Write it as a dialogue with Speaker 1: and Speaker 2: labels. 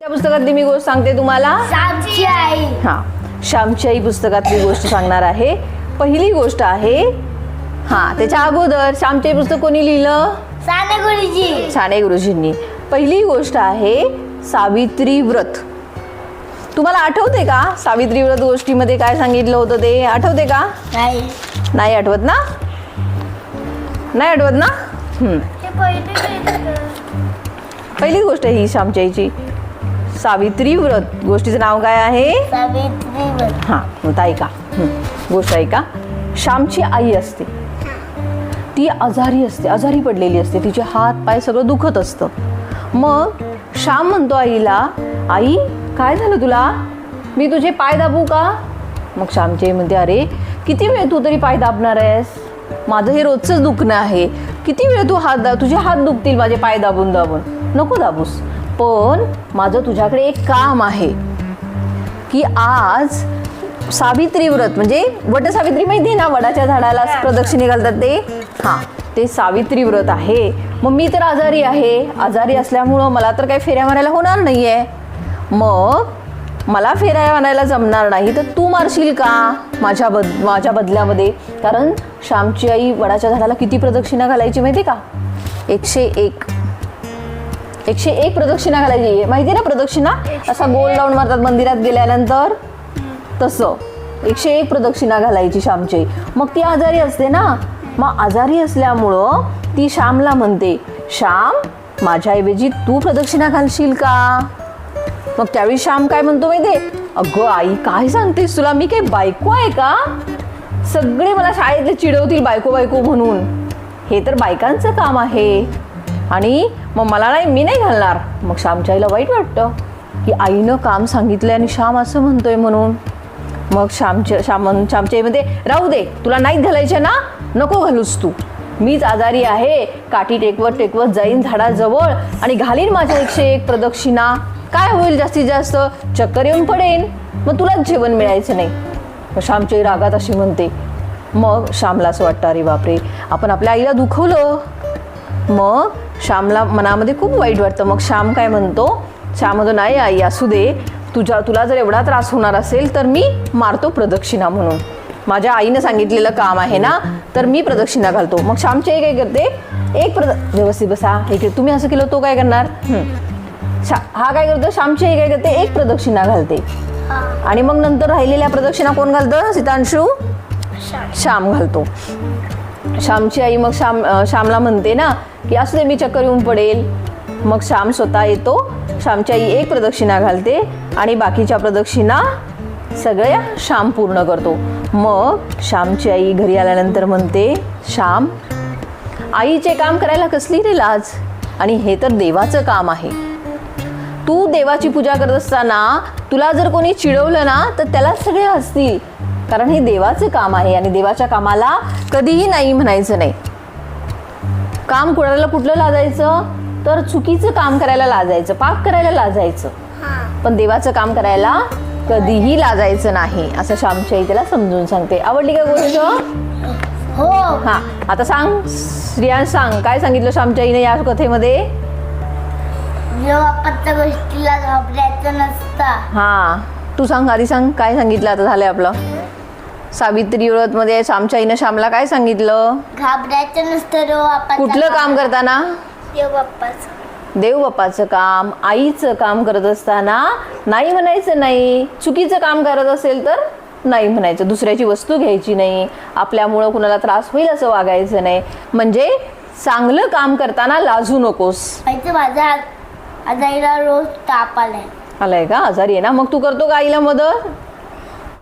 Speaker 1: त्या पुस्तकातली मी गोष्ट सांगते तुम्हाला.
Speaker 2: श्यामची आई.
Speaker 1: हा, श्यामची आई पुस्तकातली गोष्ट सांगणार आहे. पहिली गोष्ट आहे, हा त्याच्या अगोदर श्यामची आई पुस्तक कोणी लिहिलं?
Speaker 2: साने गुरुजी.
Speaker 1: साने गुरुजींनी. पहिली गोष्ट आहे सावित्री व्रत. तुम्हाला आठवते का सावित्री व्रत गोष्टीमध्ये काय सांगितलं होतं ते आठवते का?
Speaker 2: नाही.
Speaker 1: नाही आठवत ना? नाही आठवत ना? पहिली गोष्ट आहे ही श्यामची आईची. सावित्री व्रत गोष्टीचं नाव काय आहे?
Speaker 2: सावित्री व्रत.
Speaker 1: हां, मग ऐका, गोष्ट ऐका. श्यामची आई असते, ती आजारी असते, आजारी पडलेली असते, तिचे हात पाय सगळं दुखत असतं. मग श्याम म्हणतो आईला, आई काय झालं तुला? मी तुझे पाय दाबू का? मग श्यामची आई म्हणते, अरे किती वेळ तू तरी पाय दाबणार आहेस? माझं हे रोजचंच दुखणं आहे, किती वेळ तू तुझे हात दुखतील माझे पाय दाबून दाबून, नको दाबूस. पण माझं तुझ्याकडे एक काम आहे की आज सावित्री व्रत म्हणजे वटसावित्री माहिती आहे ना, वडाच्या झाडाला प्रदक्षिणे घालतात ते, हां ते सावित्री व्रत आहे. मग मी तर आजारी आहे, आजारी असल्यामुळं मला तर काही फेऱ्या मारायला होणार नाही आहे. मग मला फेऱ्या मारायला जमणार नाही तर तू मारशील का माझ्या बदल्यामध्ये? कारण श्यामची आई वडाच्या झाडाला किती प्रदक्षिणा घालायची माहिती का? 101 प्रदक्षिणा घालायची. माहिती ना प्रदक्षिणा, असा गोल लावून मारतात मंदिरात गेल्यानंतर, तसं 101 प्रदक्षिणा घालायची श्यामची. मग ती आजारी असते ना, मग आजारी असल्यामुळं ती श्यामला म्हणते, श्याम माझ्याऐवजी तू प्रदक्षिणा घालशील का? मग त्यावेळी श्याम काय म्हणतो माहितीये, अगं आई काय सांगतेस, तुला मी काही बायको आहे का? सगळे मला शाळेतले चिडवतील बायको बायको म्हणून, हे तर बायकांचं काम आहे आणि मग मला नाही, मी नाही घालणार. मग श्यामच्या आईला वाईट वाटतं की आईनं काम सांगितलंय आणि श्याम असं म्हणतोय म्हणून. मग श्यामच्या आईमध्ये, राहू दे, तुला नाहीच घालायचे ना, नको घालूस तू, मीच आजारी आहे, काठी टेकवत जाईन झाडाजवळ आणि घालीन माझ्या 101 प्रदक्षिणा. काय होईल जास्तीत जास्त, चक्कर येऊन पडेन, मग तुलाच जेवण मिळायचं नाही. मग श्यामची आई रागात अशी म्हणते. मग श्यामला असं वाटतं, अरे बापरे आपण आपल्या आईला दुखवलं. मग श्यामला मनामध्ये खूप वाईट वाटतं. मग श्याम काय म्हणतो, श्याम म्हणतो, नाही आई असू दे, तुला जर एवढा त्रास होणार असेल तर मी मारतो प्रदक्षिणा म्हणून, माझ्या आईनं सांगितलेलं काम आहे ना, तर मी प्रदक्षिणा घालतो. मग श्यामची आई काय करते, व्यवस्थित बसा, हे तुम्ही असं केलं तो काय करणार, हा काय करतो, श्यामची आई काय करते, 1 प्रदक्षिणा घालते आणि मग नंतर राहिलेल्या प्रदक्षिणा कोण घालतं, सीतांशू, श्याम घालतो. श्यामची आई मग श्यामला म्हणते ना की असू दे, मी चक्कर येऊन पडेल. मग श्याम स्वतः येतो, श्यामची आई 1 प्रदक्षिणा घालते आणि बाकीच्या प्रदक्षिणा सगळ्या श्याम पूर्ण करतो. मग श्यामची आई घरी आल्यानंतर म्हणते, श्याम आईचे काम करायला कसली रे लाज, आणि हे तर देवाचं काम आहे. तू देवाची पूजा करत असताना तुला जर कोणी चिडवलं ना तर त्याला सगळे हसतील, कारण हे देवाचं काम आहे आणि देवाच्या कामाला कधीही नाही म्हणायचं नाही. काम कुणाला कुठलं लाजायचं, तर चुकीचं काम करायला लाजायचं, पाप करायला लाजायचं, पण देवाचं काम करायला कधीही लाजायचं नाही, असं श्यामची आई त्याला समजून सांगते. आवडली का गोष्ट?
Speaker 2: हो.
Speaker 1: हा, आता सांग श्रियांश, सांग काय सांगितलं श्यामच्या आईने या कथेमध्ये?
Speaker 2: देवाच्या गोष्टीला घाबरायचं नसतं.
Speaker 1: हा, तू सांग, आधी सांग काय सांगितलं. आता झालंय आपलं सावित्री व्रत मध्ये श्यामच्या आईनं श्यामला काय सांगितलं?
Speaker 2: घाबरायचं नसतं.
Speaker 1: कुठलं काम करताना?
Speaker 2: देव
Speaker 1: बाप्पाचं काम, आईचं काम करत असताना नाही म्हणायचं नाही. चुकीचं काम करत असेल तर नाही म्हणायचं. दुसऱ्याची वस्तू घ्यायची नाही, आपल्यामुळं कुणाला त्रास होईल असं वागायचं नाही. म्हणजे चांगलं काम करताना लाजू नकोस.
Speaker 2: माझ्या आईला रोज ताप आलाय.
Speaker 1: का? आजारी आहे ना, मग तू करतो का आईला मदत?